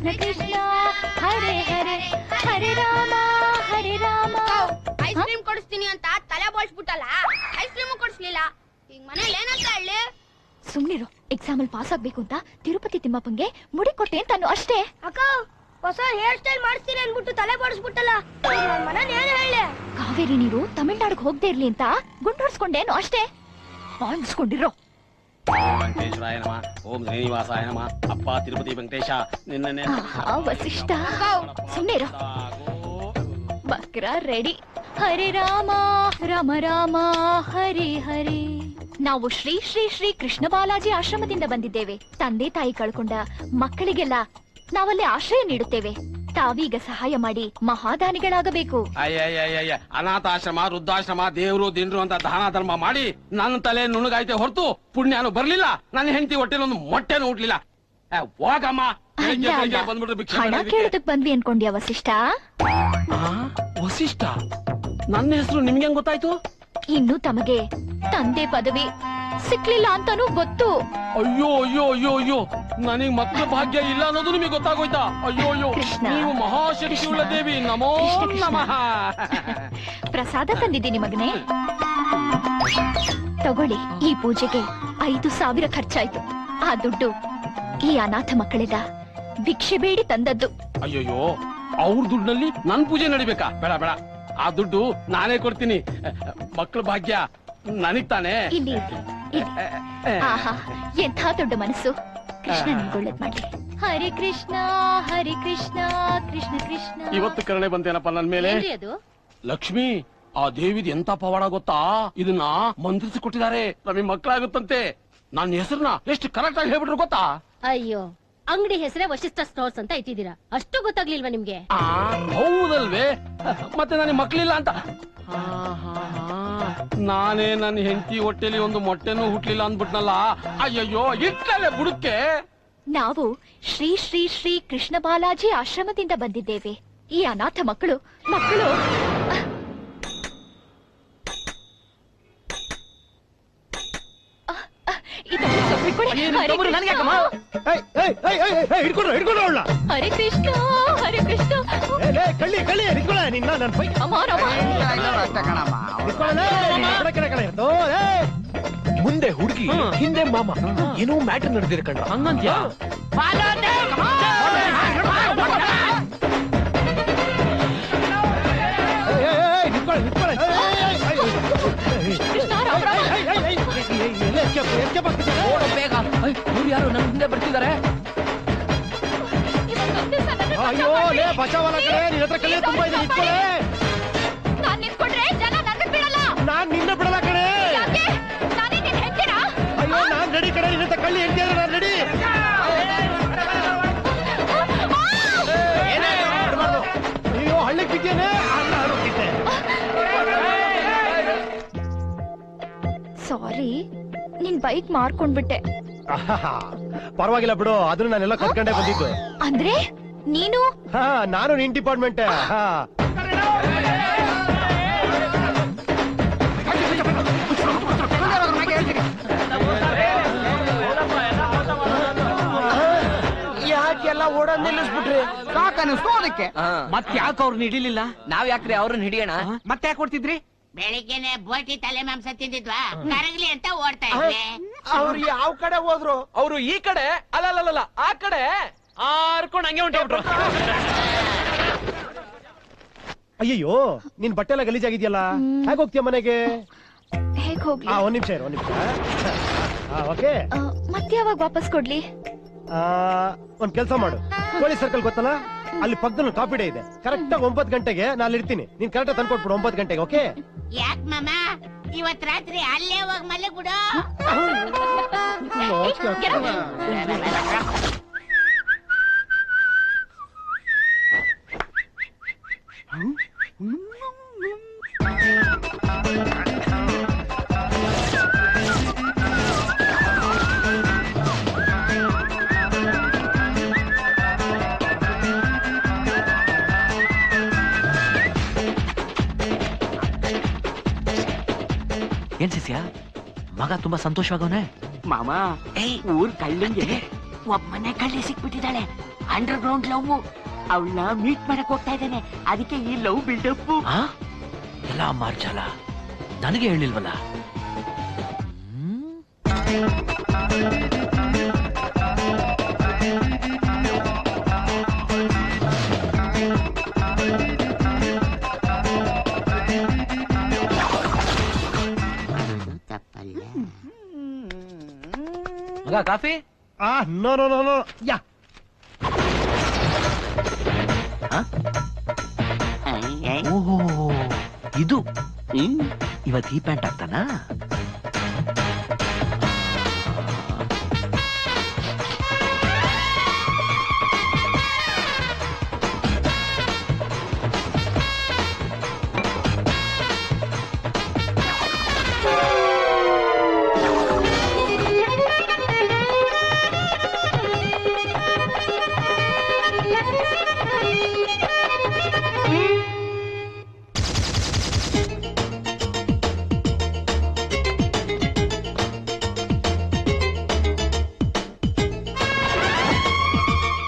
ಕೃಷ್ಣ ಕೃಷ್ಣ ಹರೇ ಹರೇ ಹರೇ ರಾಮ ಹರೇ Rama. Ice cream ಕೊಡಿಸ್ತೀನಿ ಅಂತ ತಲೆ ಬೋಳ್ಸ್ಬಿಟ್ಟಲ್ಲ, ಐಸ್ ಕ್ರೀಮ್ ಕೊಡಿಸ್ಲಿಲ್ಲ. ಈಗ ಮನೇಲಿ ಏನಂತ ಹೇಳಿ? ಸುಮ್ನಿರು. ಎಕ್ಸಾಮ್ ಅಲ್ಲಿ ಪಾಸ್ ಆಗ್ಬೇಕು ಅಂತ ತಿರುಪತಿ ತಿಮ್ಮಪ್ಪಂಗೆ ಮುಡಿ ಕೊಟ್ಟೆ ಅಂತಾನು ಅಷ್ಟೇ. ಅಕ್ಕ ಹೊಸ ಹೇರ್ ಸ್ಟೈಲ್ ಮಾಡಿಸ್ತೀನಿ ಅನ್ಬಿಟ್ಟು ತಲೆ ಬೋಳ್ಸ್ಬಿಟ್ಟಲ್ಲ, ಮನೇಲಿ ಏನು ಹೇಳಿ? ಕಾವೇರಿ ನೀರು ತಮಿಳ್ನಾಡಿಗೆ ಹೋಗದೆ ಇರ್ಲಿ ಅಂತ ಗುಂಡೋಡ್ಸ್ಕೊಂಡೇನು ಅಷ್ಟೇ. ಬಾಯಿಸ್ಕೊಂಡಿರೋ. ವೆಂಕಟೇಶ್ವರಾಯ ನಮಃ. ಓಂ ಶ್ರೀನಿವಾಸಾಯ ನಮಃ. ಅಪ್ಪ ತಿರುಪತಿ ವೆಂಕಟೇಶ ನಿನ್ನೆ ವಸಿಷ್ಠ ಸುಮ್ನಿರೋ. ಬಕ್ರ ರೆಡಿ. ಹರೇ ರಾಮ ರಾಮ ರಾಮ ಹರೇ ಹರೇ. ನಾವು ಶ್ರೀ ಶ್ರೀ ಶ್ರೀ ಕೃಷ್ಣ ಬಾಲಾಜಿ ಆಶ್ರಮದಿಂದ ಬಂದಿದ್ದೇವೆ. ತಂದೆ ತಾಯಿ ಕಳ್ಕೊಂಡ ಮಕ್ಕಳಿಗೆಲ್ಲ ನಾವಲ್ಲಿ ಆಶ್ರಯ ನೀಡುತ್ತೇವೆ. ತಾವೀಗ ಸಹಾಯ ಮಾಡಿ ಮಹಾದಾನಿಗಳಾಗಬೇಕು. ಅಯ್ಯ ಅನಾಥಾಶ್ರಮ ವೃದ್ಧಾಶ್ರಮ ದೇವ್ರು ದಿಂಡ್ರು ಅಂತ ದಾನ ಧರ್ಮ ಮಾಡಿ ನನ್ನ ತಲೆ ನುಣಗಾಯ್ತೆ ಹೊರತು ಪುಣ್ಯನು ಬರ್ಲಿಲ್ಲ. ನನ್ನ ಹೆಂಡತಿ ಹೊಟ್ಟೆಲಿ ಒಂದು ಮೊಟ್ಟೆನೂ ಹುಟ್ಲಿಲ್ಲ. ಹೋಗಮ್ಮ. ಹಣ ಕೇಳೋದಕ್ ಬಂದ್ವಿ ಅನ್ಕೊಂಡ್ಯಾ ವಸಿಷ್ಠ? ವಸಿಷ್ಠ ನನ್ನ ಹೆಸರು ನಿಮ್ಗೆ ಹೆಂಗ್ ಗೊತ್ತಾಯ್ತು? ಇನ್ನು ತಮಗೆ ತಂದೆ ಪದವಿ ಸಿಕ್ಲಿಲ್ಲ ಅಂತಾನೂ ಗೊತ್ತು. ಅಯ್ಯೋ ಅಯ್ಯೋ ಅಯ್ಯೋ ಅಯ್ಯೋ, ನನಗ್ ಮಕ್ಕಳ ಭಾಗ್ಯ ಇಲ್ಲ ಅನ್ನೋದು ನಿಮಗೆ ಗೊತ್ತಾಗೋಯ್ತಾ? ಅಯ್ಯೋ ಅಯ್ಯೋ, ನೀವು ಮಹಾಶಕ್ತಿಯುಳ್ಳ ದೇವಿ. ನಮೋ ನಮಃ. ಪ್ರಸಾದ ತಂದಿದ್ದೀನಿ ಮಗನೇ, ತಗೊಳ್ಳಿ. ಈ ಪೂಜೆಗೆ 5,000 ಖರ್ಚಾಯ್ತು. ಆ ದುಡ್ಡು ಈ ಅನಾಥ ಮಕ್ಕಳಿಂದ ಭಿಕ್ಷೆ ಬೇಡಿ ತಂದದ್ದು. ಅಯ್ಯೋಯ್ಯೋ, ಅವ್ರ ದುಡ್ಡಲ್ಲಿ ನನ್ ಪೂಜೆ ನಡಿಬೇಕಾ? ಬೇಡ ಬೇಡ, ಆ ದುಡ್ಡು ನಾನೇ ಕೊಡ್ತೀನಿ. ಮಕ್ಕಳ ಭಾಗ್ಯ ನನಗ್ ತಾನೇ. ಇಲ್ಲಿ ಆಹಾ, ಎಂಥ ದೊಡ್ಡ ಮನಸ್ಸು. ಕೃಷ್ಣ ನಿಮ್ಗೊಳ್ಳೇದ್ ಮಾಡ್ಲಿ. ಹರೇ ಕೃಷ್ಣ ಕೃಷ್ಣ ಕೃಷ್ಣ. ಇವತ್ತು ಕರುಣೆ ಬಂತೇನಪ್ಪ ನನ್ ಮೇಲೆ. ಲಕ್ಷ್ಮಿ, ಆ ದೇವಿದ್ ಎಂತ ಪವಾಡ ಗೊತ್ತಾ? ಇದನ್ನ ಮಂತ್ರಿಸಿ ಕೊಟ್ಟಿದ್ದಾರೆ. ನಮಗೆ ಮಕ್ಕಳಾಗುತ್ತಂತೆ. ನನ್ನ ಹೆಸರನ್ನ ಎಷ್ಟು ಕರೆಕ್ಟ್ ಆಗಿ ಹೇಳ್ಬಿಟ್ರು ಗೊತ್ತಾ? ಅಯ್ಯೋ, ಅಂಗಡಿ ಹೆಸರೇ ವಶಿಷ್ಠ ಸ್ಟೋರ್ಸ್ ಅಂತ ಇಟ್ಟಿದ್ದೀರಾ, ಅಷ್ಟು ಗೊತ್ತಾಗ್ಲಿಲ್ವಾ ನಿಮ್ಗೆ? ಹೌದಲ್ವೇ? ಮತ್ತೆ ನನಗೆ ಮಕ್ಕಳಿಲ್ಲ ಅಂತ ನಾನೇ ನನ್ನ ಹೆಂಡತಿ ಹೊಟ್ಟೆಲಿ ಒಂದು ಮೊಟ್ಟೆನೂ ಹುಟ್ಲಿಲ್ಲ ಅಂದ್ಬಿಟ್ನಲ್ಲ. ಅಯ್ಯಯ್ಯೋ, ಇಟ್ಟಲೆ ಬುಡಕ್ಕೆ. ನಾವು ಶ್ರೀ ಶ್ರೀ ಶ್ರೀ ಕೃಷ್ಣ ಬಾಲಾಜಿ ಆಶ್ರಮದಿಂದ ಬಂದಿದ್ದೇವೆ. ಈ ಅನಾಥ ಮಕ್ಕಳು ಹರೇ ಕೃಷ್ಣ ಮುಂದೆ ಹುಡುಗಿ ಹಿಂದೆ ಮಾಮ, ಏನೋ ಮ್ಯಾಟರ್ ನಡೆದಿರ ಕಣ್ಣ. ಹಂಗಂತ್ಯ? ಯಾರು ನನ್ನ ಹಿಂದೆ ಬರ್ತಿದ್ದಾರೆ? ಅಯ್ಯೋ, ಬಚಾವಲ್ಲ ಕಡೆ. ನಿನ್ನ ಹತ್ರ ಕಲೆ ತುಂಬಾ ಇದೆ, ನಿಂತ್ಕೊಳ್ಳೆ. ನಾನ್ ನಿನ್ನ ಬಿಡಲ್ಲ ಕಡೆ. ಅಯ್ಯೋ, ನಾನ್ ರೆಡಿ ಕಡೆ. ನಿನ್ನ ಹತ್ರ ಕಳ್ಳಿ ಹೆಂಡತಿ ನಾನ್ ರೆಡಿ. ಅಯ್ಯೋ, ಹಳ್ಳಿಗೆ ಬಿದ್ದೇನೆ. ಸಾರಿ, ನಿನ್ ಬೈಕ್ ಮಾರ್ಕೊಂಡ್ಬಿಟ್ಟೆ. ಪರವಾಗಿಲ್ಲ ಬಿಡು, ಅದನ್ನ ನಾನೆಲ್ಲ ಕಲ್ತ್ಕೊಂಡೇ ಬಂದಿದ್ದು. ಅಂದ್ರೆ ನೀನು? ನಾನು ನಿನ್ ಡಿಪಾರ್ಟ್ಮೆಂಟ್. ಯಾಕೆಲ್ಲ ಓಡೋದ್ ನಿಲ್ಲಿಸ್ಬಿಟ್ರಿ? ಸಾಕನಿಸೋದಕ್ಕೆ. ಮತ್ ಯಾಕೆ ಅವ್ರನ್ನ ಹಿಡಿಲಿಲ್ಲ? ನಾವ್ ಯಾಕ್ರಿ ಅವ್ರನ್ನ ಹಿಡಿಯೋಣ? ಮತ್ತೆ ಯಾಕೆ ಕೊಡ್ತಿದ್ರಿ? ಬೆಳಿಗ್ಗೆನೆ ಬೋಟಿ ತಲೆ ಮಾಂಸ ತಿಂದಿದ್ವಾ, ಕರಗ್ಲಿ ಅಂತ ಓಡ್ತಾ ಇದ್ವಿ. ಅವ್ರು ಯಾವ ಕಡೆ ಹೋದ್ರು? ಅವ್ರು ಈ ಕಡೆ ಅಲ್ಲ ಆ ಕಡೆ ಆರ್ಕೊಂಡು ಹಂಗೆ ಹೊಂಟೋಗ್ಬಿಟ್ರು. ಅಯ್ಯೋ, ನಿನ್ ಬಟ್ಟೆ ಎಲ್ಲ ಗಲೀಜಾಗಿದ್ಯಲ್ಲ, ಹೇಗ್ ಹೋಗ್ತೀಯ ಮನೆಗೆ? ಹೇಗ್ ಹೋಗ್ಲಿ? ಒಂದ್ ನಿಮಿಷ. ಓಕೆ, ಮತ್ತೆ ಯಾವಾಗ ವಾಪಸ್ ಕೊಡ್ಲಿ? ಒಂದ್ ಕೆಲ್ಸ ಮಾಡು. ಕೋಳಿ ಸರ್ಕಲ್ ಗೊತ್ತಲ್ಲ, ಅಲ್ಲಿ ಪಕ್ಕದಲ್ಲಿ ಕಾಫಿ ಡೇ ಇದೆ. ಕರೆಕ್ಟ್ ಆಗಿ 9 ಗಂಟೆಗೆ ನಾನು ಇರ್ತೀನಿ. ನೀನ್ ಕರೆಕ್ಟ್ ತಂದ್ಕೊಟ್ಬಿಡು 9 ಗಂಟೆಗೆ. ಓಕೆ? ಯಾಕ್ ಮಾಮ, ಇವತ್ ರಾತ್ರಿ ಅಲ್ಲೇ ಹೋಗ್ ಮಲ್ಲೆ ಬಿಡು. ಏನ್ ಶಿಷ್ಯ, ಮಗ ತುಂಬಾ ಸಂತೋಷವಾಗವನೆ? ಮಾಮ, ಊರ್ ಕಳ್ಳಿಂಗೆ ಒಬ್ಬ ಮನೆ ಕಳ್ಳಿ ಸಿಕ್ಬಿಟ್ಟಿದ್ದಾಳೆ, ಅಂಡರ್ ಗ್ರೌಂಡ್ ಲವ್. ಅವಳನ್ನ ಮೀಟ್ ಮಾಡಕ್ ಹೋಗ್ತಾ ಇದ್ದೇನೆ, ಅದಕ್ಕೆ ಈ ಲವ್ ಬಿಲ್ಡಪ್. ಎಲ್ಲ ಮಾರ್ಜಾಲ ನನಗೆ ಹೇಳಿಲ್ವಲ್ಲ. ತಪ್ಪಲ್ಲ. ಮಗ coffee? No no no no yeah ಓಹೋ ಇದು ಇವತ್ತು ಈ ಪ್ಯಾಂಟ್ ಆಗ್ತಾನಾ?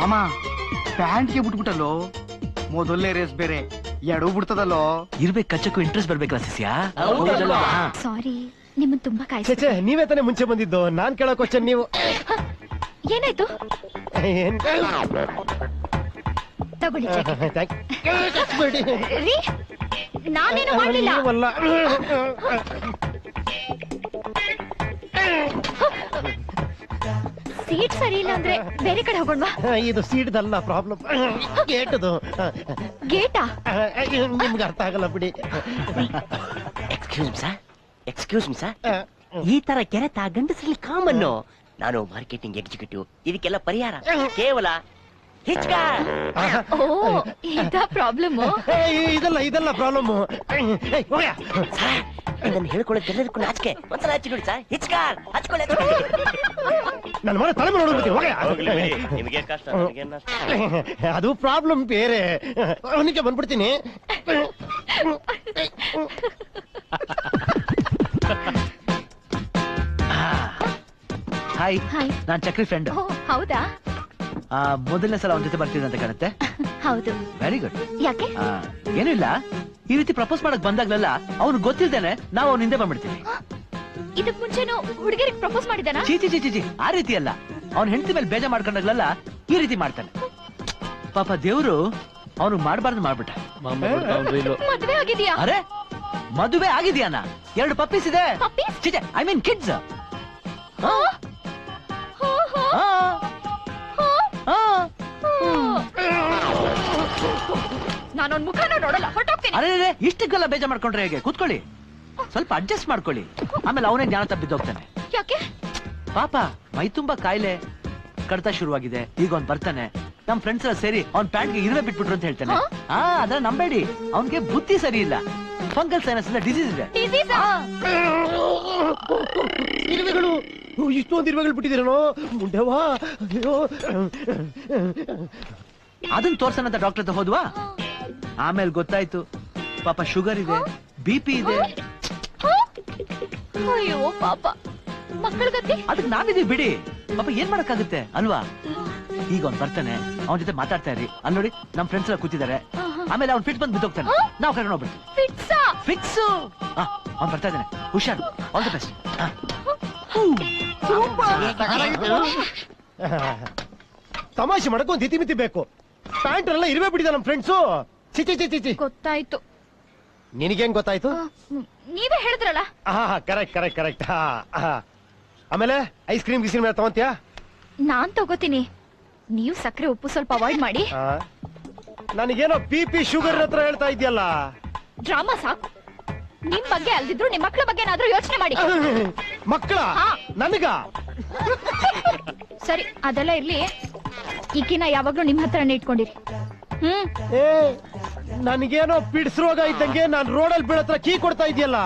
ಅಮ್ಮ ಪ್ಯಾಂಟ್ಗೆ ಬಿಟ್ಬಿಟ್ಟಲ್ಲೋ, ಮೊದಲನೇ ರೇಸ್ ಬೇರೆ ಎಡವು ಬಿಡ್ತದಲ್ಲೋ. ಇರ್ಬೇಕು, ಕಚ್ಚಕ್ಕೂ ಇಂಟ್ರೆಸ್ಟ್ ಬರ್ಬೇಕಲ್ಲ ಶಿಷ್ಯ. ಸಾರಿ, ನಿಮ್ಮನ್ ತುಂಬಾ ಚೇಚೆ ನೀವೇ ತಾನೇ ಮುಂಚೆ ಬಂದಿದ್ದು. ನಾನ್ ಕೇಳೋ ಕ್ವಶನ್ ನೀವು ಏನಾಯ್ತು? ಏನ್ ತಗೊಳ್ಳಿ Thank you. ರೀ, ನಾನೇನು ಮಾಡ್ಲಿಲ್ಲ. ನೀವಲ್ಲ. ಸೀಟ್ ಸರಿ ಇಲ್ಲ ಅಂದ್ರೆ ಬೇರೆ ಕಡೆ ಹೋಗೋಣವಾ? ಇದು ಸೀಟ್ದಲ್ಲ ಪ್ರಾಬ್ಲಮ್, ಗೇಟದು. ಗೇಟಾ? ನಿಮ್ಗೆ ಅರ್ಥ ಆಗಲ್ಲ ಬಿಡಿ. ಎಕ್ಸ್ಕ್ಯೂಸ್ ಮಿ ಸರ್, ಈ ತರ ಕೆರೆತ ಗಂಡಸರಲ್ಲಿ ಕಾಮನ್ನು. ನಾನು ಮಾರ್ಕೆಟಿಂಗ್ ಎಕ್ಸಿಕ್ಯೂಟಿವ್, ಇದಕ್ಕೆಲ್ಲ ಪರಿಹಾರ ಕೇವಲ ಓ, ಇದಾ ಪ್ರಾಬ್ಲಮ್? ಇದೆಲ್ಲ ಪ್ರಾಬ್ಲಮ್. ಇದನ್ನು ಹೇಳ್ಕೊಳ್ಳೋದು ಎಲ್ಲರಿಗೂ ನಾಚಿಕೆ. ಒಂದ್ಸಲ ಹಚ್ಚಿ ನೋಡಿ ಸರ್, ಹಿಚ್ಕಾರ್ ಹಚ್ಕೊಳ್ಳಿ. ನನ್ನ ಮನೆ ತಲೆ ಮೇಲೆ ನೋಡ್ಬಿಡ್ತೀನಿ. ನಿಮಗೆ ಕಷ್ಟ, ಅದು ಪ್ರಾಬ್ಲಮ್ ಬೇರೆ. ಅವನಿಗೆ ಬಂದ್ಬಿಡ್ತೀನಿ. Hi, hi. ನಾನ್ ಚಕ್ರಿ ಫ್ರೆಂಡ್. ಓ, ಹೌದಾ? ಮೊದಲನೇ ಸಲ ಅವನ ಜೊತೆ ಬರ್ತಿದ್ದೆ ಅಂತ ಕಾಣುತ್ತೆ. ಹೌದು. Very good. ಯಾಕೆ? ಏನೂ ಇಲ್ಲ, ಈ ರೀತಿ ಪ್ರಪೋಸ್ ಮಾಡಕ್ ಬಂದಾಗ್ಲೆಲ್ಲ ಅವ್ನು ಗೊತ್ತಿಲ್ದೇನೆ ನಾವು ಅವ್ನ ಹಿಂದೆ ಬಂದ್ಬಿಡ್ತೀವಿ. ಇದಕ್ ಮುಂಚೆನು ಹುಡುಗಿರಿಗೆ ಪ್ರಪೋಸ್ ಮಾಡಿದಾನ? ಚೀಚಿ ಚೀಚಿ ಚೀಚಿ, ಆ ರೀತಿ ಅಲ್ಲ. ಅವ್ನ ಹೆಂಡತಿ ಮೇಲೆ ಬೇಜ ಮಾಡ್ಕೊಂಡಾಗ್ಲೆಲ್ಲ ಈ ರೀತಿ ಮಾಡ್ತಾನೆ. ಪಾಪ ದೇವ್ರು ಅವನು ಮಾಡ್ಬಾರ್ದು ಮಾಡ್ಬಿಟ್ಟ. ಮದ್ವೆ ಆಗಿದ್ಯಾ? ಅರೆ, ಮದುವೆ ಆಗಿದ್ಯಾನ? 2 ಪಪ್ಪೀಸ್ ಇದೆ. Puppies? ಚೀಚೆ, ಐ ಮೀನ್ ಕಿಡ್ಸ್. ನಾನೊಂದ್ ಮುಖನ ನೋಡಲ್ಲ, ಹೊರಟೋಗ್ತೀನಿ. ಅರೆ, ಇಷ್ಟಕ್ಕೆಲ್ಲ ಬೇಜ ಮಾಡ್ಕೊಂಡ್ರೆ ಹೇಗೆ? ಕೂತ್ಕೊಳ್ಳಿ, ಸ್ವಲ್ಪ ಅಡ್ಜಸ್ಟ್ ಮಾಡ್ಕೊಳ್ಳಿ. ಆಮೇಲೆ ಅವನೇ ಜ್ಞಾನ ತಪ್ಪಿದ್ದೋಗ್ತಾನೆ. ಯಾಕೆ? ಪಾಪ ಮೈ ತುಂಬಾ ಕಾಯಿಲೆ, ಕಡ್ತ ಶುರುವಾಗಿದೆ. ಈಗ ಅವ್ನ್ ಬರ್ತಾನೆ, ನಮ್ ಫ್ರೆಂಡ್ಸ್ ಎಲ್ಲ ಸೇರಿ ಅವ್ನ್ ಪ್ಯಾಂಟ್ಗೆ ಇರುವೆ ಬಿಟ್ಬಿಟ್ರು ಅಂತ ಹೇಳ್ತಾನೆ. ಅದ್ರ ನಂಬೇಡಿ, ಅವನ್ಗೆ ಬುದ್ಧಿ ಸರಿ ಇಲ್ಲ. ಫಂಗಲ್ ಸೈನಸ್ ಡಿಸೀಸ್ ಇದೆ. ಇರುವೆಗಳು, ಇಷ್ಟೊಂದು ಇರುವೆಗಳು ಬಿಟ್ಟಿದ್ದೀರೇನೋ ಮುಂಡೆವಾ? ಅಯ್ಯೋ, ಅದನ್ನ ತೋರ್ಸನಂತ ಡಾಕ್ಟರ್ ಹತ್ರ ಹೋದ್ವಾ? ಆಮೇಲೆ ಗೊತ್ತಾಯ್ತು ಪಾಪ ಶುಗರ್ ಇದೆ, BP ಇದೆ. ಅಯ್ಯೋ ಪಾಪ, ಮಕ್ಕಳ ಗತಿ. ಅದಕ್ಕೆ ನಾವಿದೀವಿ ಬಿಡಿ. ಪಾಪ ಏನ್ ಮಾಡಕ್ಕಾಗುತ್ತೆ ಅಲ್ವಾ? ಈಗ ಅವ್ನ್ ಬರ್ತಾನೆ, ಅವನ ಜೊತೆ ಮಾತಾಡ್ತಾ ಇರಿ. ಅಲ್ಲಿ ನೋಡಿ, ನಮ್ ಫ್ರೆಂಡ್ಸ್ ಎಲ್ಲ ಕೂತಿದ್ದಾರೆ. ಆಮೇಲೆ ಅವ್ನ್ ಫಿಟ್ ಬಂದ್ ಬಿದ್ದೋಗ್ತಾನೆ, ನಾವ್ ಕರ್ಕೊಂಡು ಹೋಗ್ಬಿಡ್ತೀವಿ. ಫಿಕ್ಸ್. ಅವ್ನ್ ಬರ್ತಾ ಇದ್ದಾನೆ, ಹುಷಾರು. All the best. ತಮಾಷೆ ಮಾಡಕ್ ಒಂದ್ ಇತಿ ಮಿತಿ ಬೇಕು. ಪ್ಯಾಂಟ್ ಎಲ್ಲ ಇರುವೆ ಬಿಟ್ಟಿದ ನಮ್ ಫ್ರೆಂಡ್ಸು. ಚಿಚಿ ಚಿಚಿ ಚಿ. ಗೊತ್ತಾಯ್ತು. ನಿನಗೇನ್ ಗೊತ್ತಾಯ್ತು? ನೀವೇ ಹೇಳಿದ್ರಲ್ಲ. Correct correct correct. ಆಮೇಲೆ ಐಸ್ ಕ್ರೀಮ್ ಗಿಸ್ಕ್ರೀಮ್ ತಗೊಂತೀಯಾ? ನಾನ್ ತಗೋತೀನಿ, ನೀವು ಸಕ್ಕರೆ ಉಪ್ಪು ಸ್ವಲ್ಪ ಅವಾಯ್ಡ್ ಮಾಡಿ. ನನಗೇನೋ BP ಶುಗರ್ ಹತ್ರ ಹೇಳ್ತಾ ಇದೆಯಲ್ಲ. ಡ್ರಾಮಾ ಸಾಕು. ನಿಮ್ ಬಗ್ಗೆ ಅಲ್ದಿದ್ರು ನಿಮ್ ಮಕ್ಳ ಬಗ್ಗೆ ಏನಾದ್ರೂ ಯೋಚನೆ ಮಾಡಿ. ಮಕ್ಕಳ? ನನಗ? ಸರಿ, ಅದೆಲ್ಲ ಇರ್ಲಿ. ಈಕಿನ ಯಾವಾಗ್ಲೂ ನಿಮ್ ಹತ್ರನೇ ಇಟ್ಕೊಂಡಿರಿ. ಏ, ನನಗೇನೋ ಪಿಡ್ಸ್ ರೋಗ ಇದ್ದಂಗೆ ನಾನ್ ರೋಡಲ್ಲಿ ಬೀಳತ್ರ ಕೀ ಕೊಡ್ತಾ ಇದೆಯಲ್ಲ.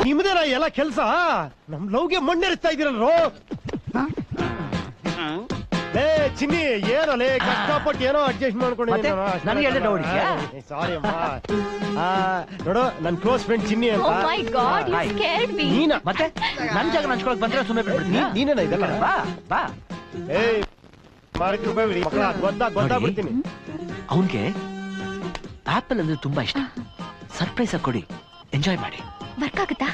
ನಿಮ್ದೇನ ಎಲ್ಲ ಕೆಲ್ಸ? ನಮ್ ಲವ್ಗೆ ಮಣ್ಣೆರಿಸ್ತಾ ಇದೀರಲ್ರೋ. ಲೇ ಚಿನ್ನಿ ಏನೋ ಲೇ ಕಷ್ಟಪಟ್ಟು ಏನೋ ಅಡ್ಜಸ್ಟ್ ಮತ್ತೆ? ನನಗೆ ಎಳ್ಳೆ doubt ಇದೆಯಾ? ಸಾರಿ ಅಮ್ಮ ನೋಡು ನನ್ ಕ್ಲೋಸ್ ಫ್ರೆಂಡ್ ಚಿನ್ನಿ ಓ ಅಂತ my God you Hi. Scared me ನೀನ ಮತ್ತೆ ನನ್ ಜಾಗ ಹಂಚ್ಕೊಳಕ್ ಬಂದ್ರೆ ಸುಮ್ಮನೆ ಬಿಟ್ಬಿಡ್ತೀನಿ ನೀನೇನ ಇದೆಲ್ಲ ಬಾ ಬಾ ಏಯ್ ಮಾರಕ್ಕೆ ರೂಪಾಯಿ ಬಿಡಿ ಮಕ್ಕಳ ಗೊತ್ತಾಗ್ಬಿಡ್ತೀನಿ ಅವನ್ಗೆ ಆಪಲ್ ಅಂದ್ರೆ ತುಂಬಾ ಇಷ್ಟ ಸರ್ಪ್ರೈಸ್ ಆಗಿ ಕೊಡಿ ಎಂಜಾಯ್ ಮಾಡಿ ವರ್ಕ್ ಆಗುತ್ತಾ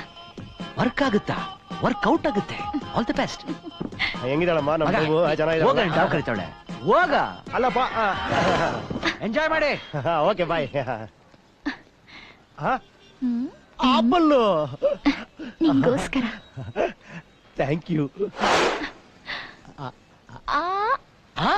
ವರ್ಕ್ ಆಗುತ್ತಾ ವರ್ಕೌಟ್ ಆಗುತ್ತೆ ಆಲ್ ದಿ ಬೆಸ್ಟ್ ಹೆಂಗಿದಾಳಮ್ಮ ನಮ್ಮ ಮಗು ಹೋಗ ಚೆನ್ನಾಗಿದೆ ಡಾವ್ ಕರಿತಾಳೆ ಹೋಗ ಅಲ್ಲಪ್ಪ ಎಂಜಾಯ್ ಮಾಡಿ ಓಕೆ ಬಾಯ್ ಹ್ಮ್ ಆಪಲ್ಲು ನಿಂಗೋಸ್ಕರ ಥ್ಯಾಂಕ್ ಯು ಆ ಆ